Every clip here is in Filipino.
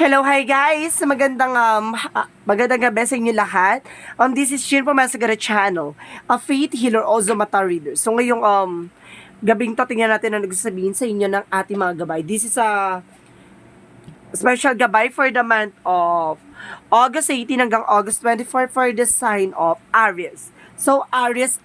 Hello, hi guys! Magandang gabi sa inyo lahat. This is Shin from Masagara Channel, a faith healer, also mata reader. So ngayong gabing to, tingnan natin ang nagsasabihin sa inyo ng ating mga gabay. This is a special gabay for the month of August 18 hanggang August 24 for the sign of Aries. So, Aries,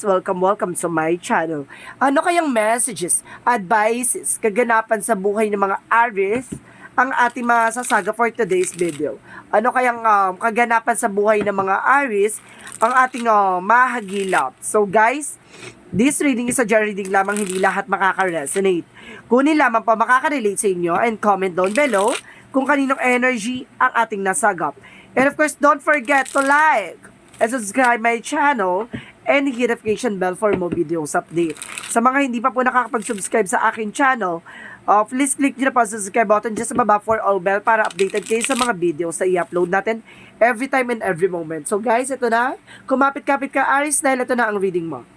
welcome to my channel. Ano kayang messages, advices, kaganapan sa buhay ng mga Aries ang ating masasaga for today's video? Ano kayang kaganapan sa buhay ng mga Aries ang ating mahagilap? So guys, this reading is a general reading lamang, hindi lahat makaka-resonate. Kunin lamang pa makaka-relate sa inyo and comment down below kung kaninong energy ang ating nasagap. And of course, don't forget to like and subscribe my channel and hit notification bell for more videos update. Sa mga hindi pa po nakakapag-subscribe sa aking channel, please click nyo na po sa subscribe button dyan sa baba for all bell para updated kayo sa mga videos na i-upload natin every time and every moment. So guys, ito na. Kumapit-kapit ka, Aries, dahil ito na ang reading mo.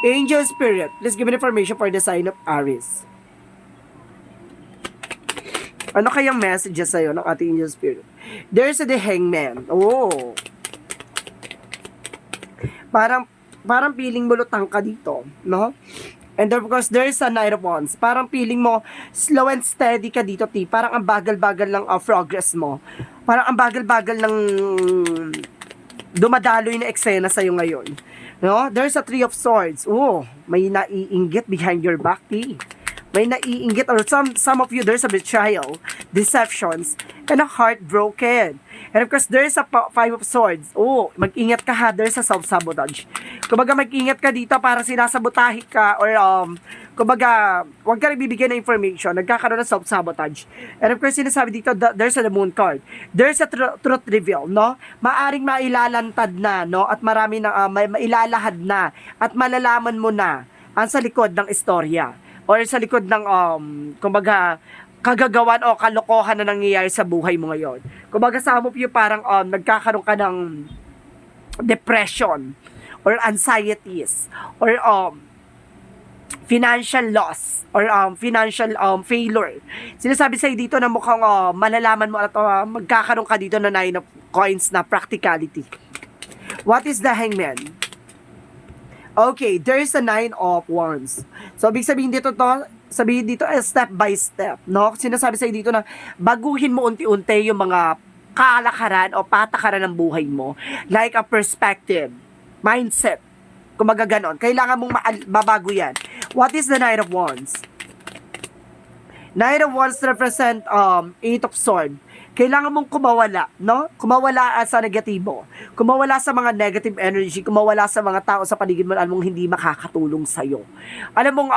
Angel Spirit, please give me information for the sign of Aries. Ano kayang messages sa'yo ng ating Angel Spirit? There's the Hangman. Oh. Parang feeling mo lutang ka dito, no? And of course, there's a Knight of Wands. Parang feeling mo slow and steady ka dito, T. Parang ang bagal-bagal lang progress mo. Parang ang bagal-bagal lang dumadaloy na eksena sa'yo ngayon. No? There's a Three of Swords. Oh, may naiinggit behind your back, T. May naiinggit, or some of you, there's a betrayal, deceptions, and a heart broken. And of course, there's a Five of Swords. Oh, mag-ingat ka ha, there's a self-sabotage. Kumbaga, mag-ingat ka dito para sinasabotahe ka, or kumbaga, huwag ka nagbibigay ng information, nagkakaroon ng self-sabotage. And of course, sinasabi dito, there's a Moon card. There's a truth reveal, no? Maaring mailalantad na, no? At marami na, mailalahad na, at malalaman mo na ang sa likod ng istorya. Or sa likod ng, kumbaga, kagagawan o kalokohan na nangyayari sa buhay mo ngayon. Kumbaga, some of you parang nagkakaroon ka ng depression or anxieties or financial loss or financial failure. Sinasabi sa'yo dito na mukhang malalaman mo at magkakaroon ka dito na Nine of Coins na practicality. What is the Hangman? Okay, there is a Nine of Wands. So, ibig sabihin dito step by step, no? Sinasabi sa'yo dito na baguhin mo unti-unti yung mga kalakaran o patakaran ng buhay mo. Like a perspective, mindset, kumaga ganon. Kailangan mong mabago yan. What is the Knight of Wands? Knight of Wands represent Eight of Swords. Kailangan mong kumawala, no? Kumawala sa negatibo. Kumawala sa mga negative energy, kumawala sa mga tao sa paligid mo na alam mong hindi makakatulong sa'yo. Alam mong,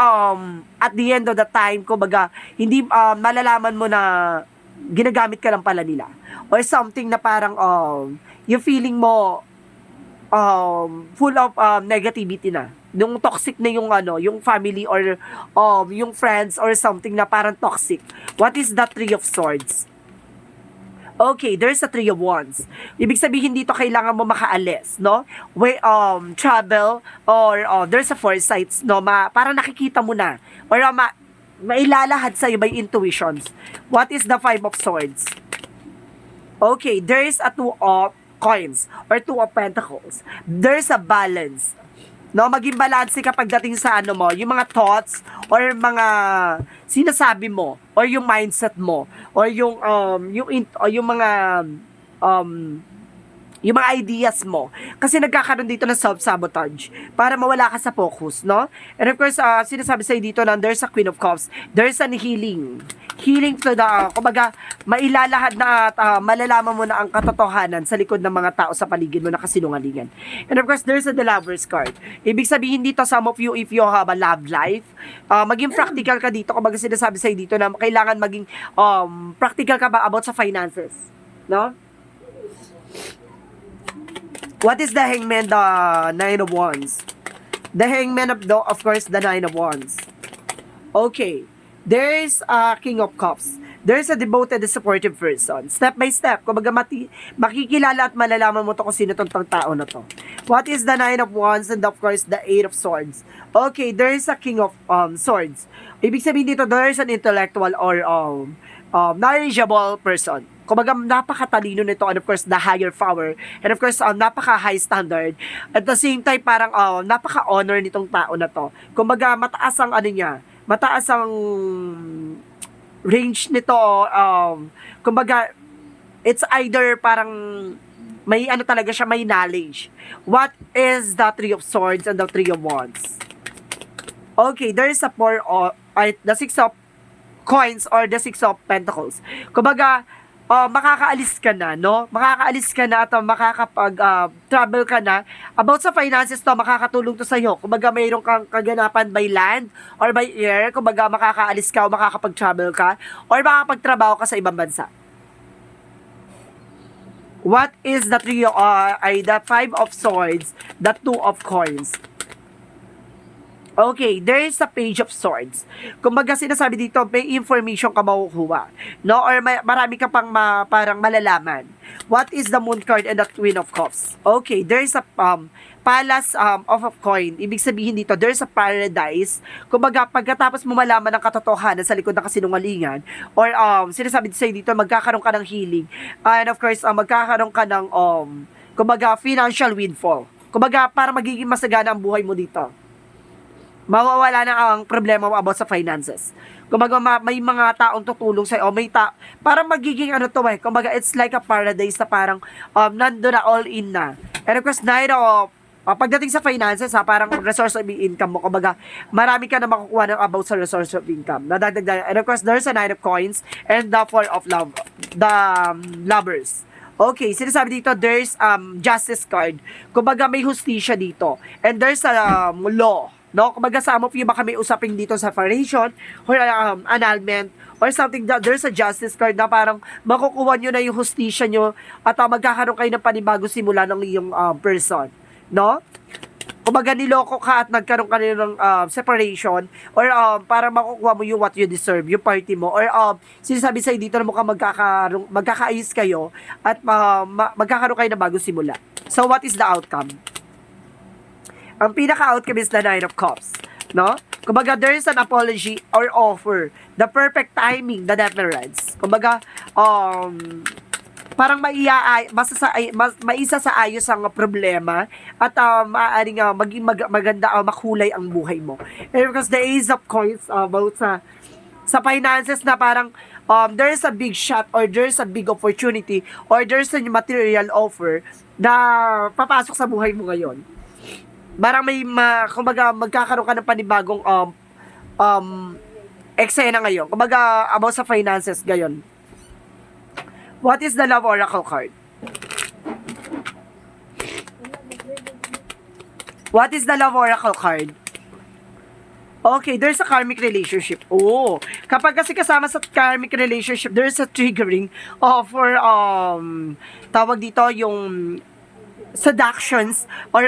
at the end of the time, kumbaga, hindi, malalaman mo na ginagamit ka lang pala nila. Or something na parang, yung feeling mo, full of negativity na. Yung toxic na yung family or yung friends or something na parang toxic. What is the Three of Swords? Okay, there's a Three of Wands. Ibig sabihin dito, kailangan mo makaalis, no? Travel, or there's a foresight, no? Para nakikita mo na, or mailalahad sa'yo by intuitions. What is the Five of Swords? Okay, there's a Two of Coins, or Two of Pentacles. There's a balance. No, maging balanse kapag dating sa yung mga thoughts or mga sinasabi mo or yung mindset mo or yung mga ideas mo. Kasi nagkakaroon dito ng self-sabotage para mawala ka sa focus, no? And of course, sinasabi sa'yo dito na there's a Queen of Cups. There's an healing. Healing to the, kumbaga, mailalahad na at malalaman mo na ang katotohanan sa likod ng mga tao sa paligid mo na kasinungalingan. And of course, there's a The Lover's card. Ibig sabihin dito, some of you, if you have a love life, maging practical ka dito. Kumbaga, sinasabi sa'yo dito na kailangan maging practical ka ba about sa finances, no? What is the Hangman, the Nine of Wands? The Hangman of course, the Nine of Wands. Okay. There's a King of Cups. There's a devoted and supportive person. Step by step, kumbaga makikilala at malalaman mo to kung sino tong tao na to. What is the Nine of Wands and of course the Eight of Swords? Okay, there's a King of Swords. Ibig sabihin dito, there's an intellectual or knowledgeable person. Kumbaga, napakatalino nito and of course, the higher power. And of course, napaka-high standard. At the same time, parang napaka-honor nitong tao na to. Kumbaga, mataas ang ano niya, mataas ang range nito. Kumbaga, it's either parang may ano talaga siya, may knowledge. What is the Three of Swords and the Three of Wands? Okay, there is a the Six of Coins or the Six of Pentacles. Kumbaga, makakaalis ka na, no? Makakaalis ka na at makakapag-travel ka na. About sa finances to, makakatulong to sa'yo. Kumbaga, mayroon kang kaganapan by land or by air. Kumbaga, makakaalis ka o makakapag-travel ka or makakapagtrabaho ka sa ibang bansa. What is the the Five of Swords, the Two of Coins? Okay, there is a Page of Swords. Kumbaga sinasabi dito, may information ka makukuha. No? Or marami ka pang parang malalaman. What is the Moon card and the Queen of Cups? Okay, there is a Palace of a Coin. Ibig sabihin dito, there is a paradise. Kumbaga, pagkatapos mo malaman ng katotohanan sa likod ng kasinungalingan, or sinasabi sa'yo dito, magkakaroon ka ng healing. And of course, magkakaroon ka ng, kumbaga, financial windfall. Kumbaga, para magiging masagana ang buhay mo dito. Mawawala na ang problema mo about sa finances. Kumbaga, may mga taong tutulong sa'yo, parang magiging ano to kumbaga, it's like a paradise na parang, nando na all in na. And of course, pagdating sa finances, parang resource of income mo, kumbaga, marami ka na makukuha ng about sa resource of income. Nadagdag. And of course, there's a Nine of Coins and the Four of Love, the Lovers. Okay, sinasabi dito, there's Justice card. Kumbaga, may hustisya dito. And there's a law. No, kumbaga some of you baka may usapin dito sa separation or annulment or something that there's a justice card na parang makukuha nyo na yung hustisya nyo at magkakaroon kayo ng panibagong simula ng iyong person. No? Kumbaga niloko ka at nagkaroon ka ng separation or para makukuha mo yung what you deserve, yung party mo or sinasabi sa'yo dito na mukhang magkakaayos kayo at magkakaroon kayo ng bagong simula. So what is the outcome? Ang pinaka-outcome is the Nine of Cups, no? Kumbaga, there is an apology or offer. The perfect timing, the Death. Kumbaga, parang maisa sa ayos ang problema at maaaring maging maganda o makulay ang buhay mo. And because the Ace of Coins about sa finances na parang there is a big shot or there is a big opportunity or there is a material offer na papasok sa buhay mo ngayon. Parang kumbaga, magkakaroon ka ng panibagong eksena ngayon. Kumbaga, about sa finances, gayon. What is the Love Oracle card? What is the Love Oracle card? Okay, there's a karmic relationship. Oh, kapag kasi kasama sa karmic relationship, there's a triggering for, tawag dito, yung seductions or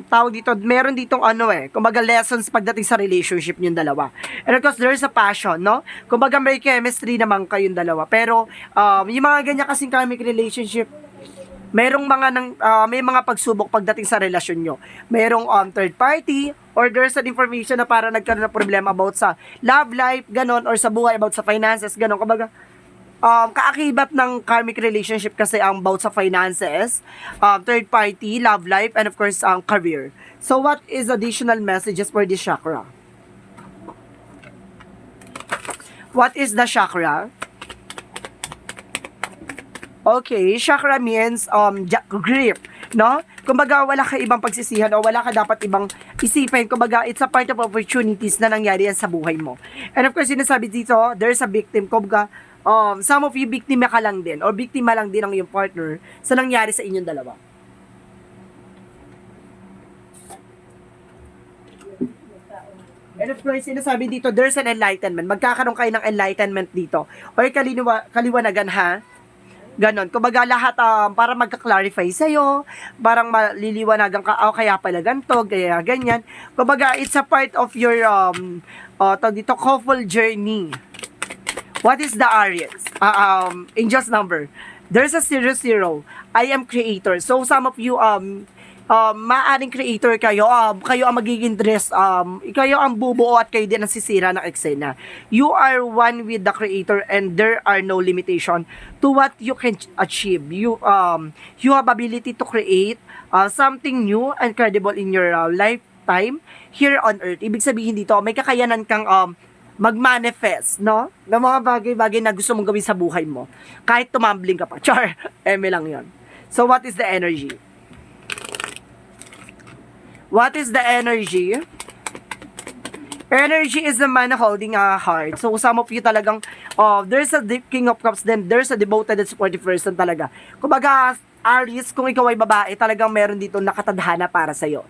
tawag dito, meron ditong kumbaga lessons pagdating sa relationship niyong dalawa. And of course, there's a passion, no? Kumbaga may chemistry naman kayong dalawa. Pero yung mga ganyan kasing karmic relationship, may mga pagsubok pagdating sa relasyon nyo. Merong third party or there's an information na para nagkaroon ng problema about sa love life, ganon, or sa buhay about sa finances, ganon. Kumbaga, kaakibat ng karmic relationship kasi ang about sa finances, third party, love life, and of course, career. So, what is additional messages for this chakra? What is the chakra? Okay, chakra means grip, no? Kumbaga, wala ka ibang pagsisihan o wala ka dapat ibang isipin. Kumbaga, it's a part of opportunities na nangyari yan sa buhay mo. And of course, sinasabi dito, there's a victim. Kumbaga, some of you, biktima ka lang din or biktima lang din ang iyong partner sa nangyari sa inyong dalawa. And of course, sinasabi dito, there's an enlightenment. Magkakaroon kayo ng enlightenment dito. Or kaliwanagan, ha? Ganon. Kumbaga lahat para magka-clarify sa'yo, parang maliliwanagan ka, kaya pala ganito, kaya ganyan. Kumbaga, it's a part of your, dito, hopeful journey. What is the Aries? Angel's number. There's a 00. I am creator. So, some of you, maaring creator kayo, kayo ang magiging dress, kayo ang bubuo at kayo din ang sisira ng eksena. You are one with the creator and there are no limitation to what you can achieve. You have ability to create something new and credible in your lifetime here on earth. Ibig sabihin dito, may kakayanan kang mag-manifest, no? Ng mga bagay-bagay na gusto mong gawin sa buhay mo. Kahit tumambling ka pa. Char! Eme lang yon. So, what is the energy? What is the energy? Energy is the man holding a heart. So, some of you talagang, there's a King of Cups, then there's a devoted and supportive person talaga. Kumbaga, Aries, kung ikaw ay babae, talagang meron dito nakatadhana para sa'yo.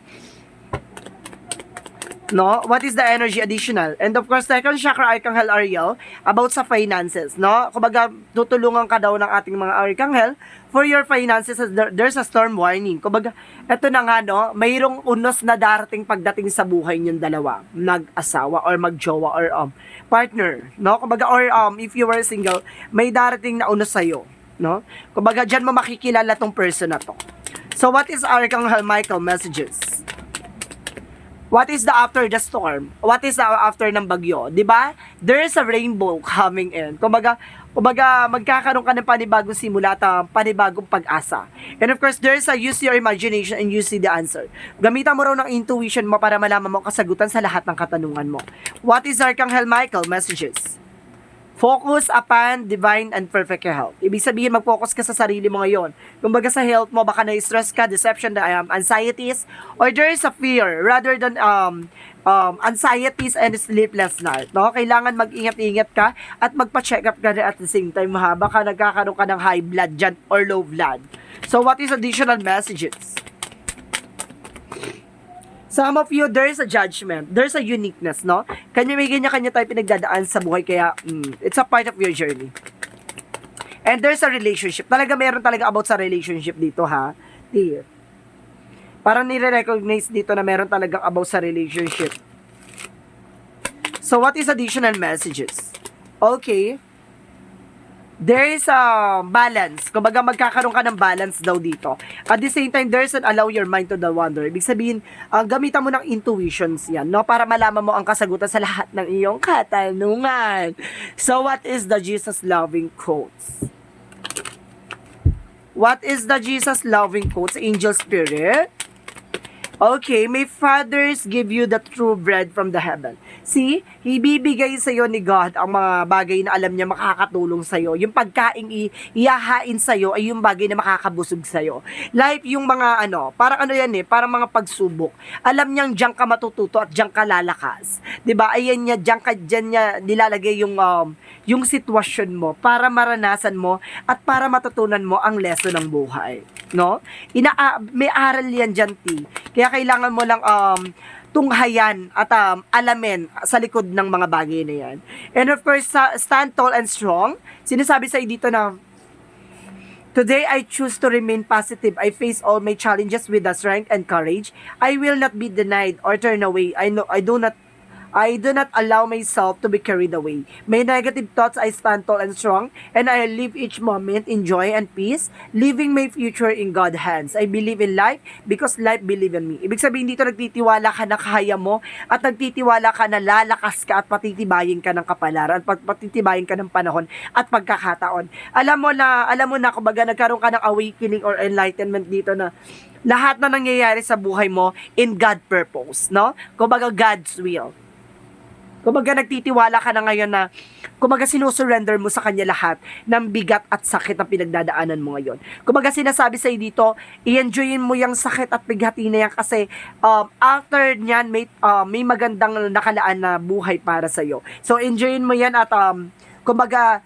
No? What is the energy additional? And of course, second chakra, Archangel Ariel, about sa finances, no? Kumbaga, tutulungan ka daw ng ating mga Archangel for your finances. There's a storm warning. Kumbaga, eto na nga, no? Mayroong unos na darating pagdating sa buhay niyong dalawa. Nag-asawa or magjowa or partner, no? Kumbaga, or if you were single, may darating na unos sa'yo, no? Kumbaga, dyan mo makikilala tong person na to. So, what is Archangel Michael messages? What is the after the storm? What is the after ng bagyo? 'Di ba? There is a rainbow coming in. Kumbaga magkakaroon ka ng panibagong simula at panibagong pag-asa. And of course, there is a use your imagination and you see the answer. Gamitan mo raw ng intuition mo para malaman mo kasagutan sa lahat ng katanungan mo. What is Archangel Michael messages? Focus upon divine and perfect health. Ibig sabihin, mag-focus ka sa sarili mo ngayon. Kumbaga sa health mo, baka na-stress ka, deception, anxieties, or there is a fear rather than anxieties and sleepless night. No? Kailangan mag-ingat-ingat ka at magpa-check up ka rin at the same time, baka nagkakaroon ka ng high blood dyan or low blood. So, what is additional messages? Some of you, there is a judgment. There's a uniqueness, no? Kanya may kanya-kanya tayo pinagdadaan sa buhay, kaya it's a part of your journey. And there's a relationship. Talaga meron talaga about sa relationship dito, ha? Dear. Parang nire-recognize dito na meron talagang about sa relationship. So, what is additional messages? Okay. There is a balance. Kumbaga magkakaroon ka ng balance daw dito. At the same time, there's an allow your mind to the wonder. Ibig sabihin, gamitan mo ng intuitions yan, no? Para malaman mo ang kasagutan sa lahat ng iyong katanungan. So, what is the Jesus loving quotes? What is the Jesus loving quotes? Angel Spirit. Okay, may fathers give you the true bread from the heaven. See, ibibigay sa iyo ni God ang mga bagay na alam niya makakatulong sa iyo. Yung pagkain iyahain sa iyo ay yung bagay na makakabusog sa iyo. Like yung mga parang parang mga pagsubok. Alam niyang diyan ka matututo at diyan ka lalakas. 'Di ba? Ayan niya, diyan niya nilalagay yung sitwasyon mo para maranasan mo at para matutunan mo ang lesson ng buhay, no? May aral yan diyan, Kaya kailangan mo lang tunghayan at alamin sa likod ng mga bagay na yan. And of course, stand tall and strong. Sinasabi sa dito na, today I choose to remain positive. I face all my challenges with the strength and courage. I will not be denied or turn away. I do not allow myself to be carried away. May negative thoughts, I stand tall and strong, and I live each moment in joy and peace, living my future in God's hands. I believe in life because life believe in me. Ibig sabihin dito, nagtitiwala ka na kaya mo, at nagtitiwala ka na lalakas ka at patitibayin ka ng kapalaran, at patitibayin ka ng panahon at pagkakataon. Alam mo na kumbaga nagkaroon ka ng awakening or enlightenment dito na lahat na nangyayari sa buhay mo in God purpose, no? Kumbaga God's will. Kumbaga nagtitiwala ka na ngayon na kumbaga sinusurrender mo sa Kanya lahat ng bigat at sakit na pinagdadaanan mo ngayon. Kumbaga sinasabi sa'yo dito, i-enjoyin mo yung sakit at bighati na yan kasi after nyan may magandang nakalaan na buhay para sa'yo. So enjoyin mo yan at kumbaga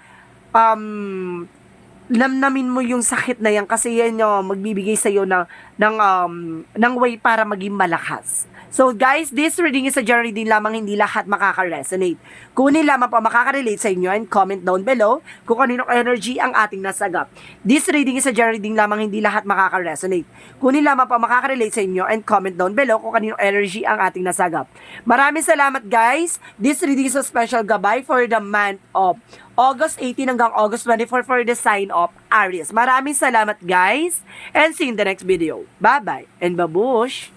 namnamin mo yung sakit na yan kasi yan yung magbibigay sa'yo ng way para maging malakas. So guys, this reading is a general reading lamang, hindi lahat makaka-resonate. Kunin lamang po makaka-relate sa inyo and comment down below kung kaninong energy ang ating nasagap. This reading is a general reading lamang, hindi lahat makaka-resonate. Kunin lamang po makaka-relate sa inyo and comment down below kung kaninong energy ang ating nasagap. Maraming salamat guys. This reading is a special gabay for the month of August 18 hanggang August 24 for the sign of Aries. Maraming salamat guys and see you in the next video. Bye-bye and babush!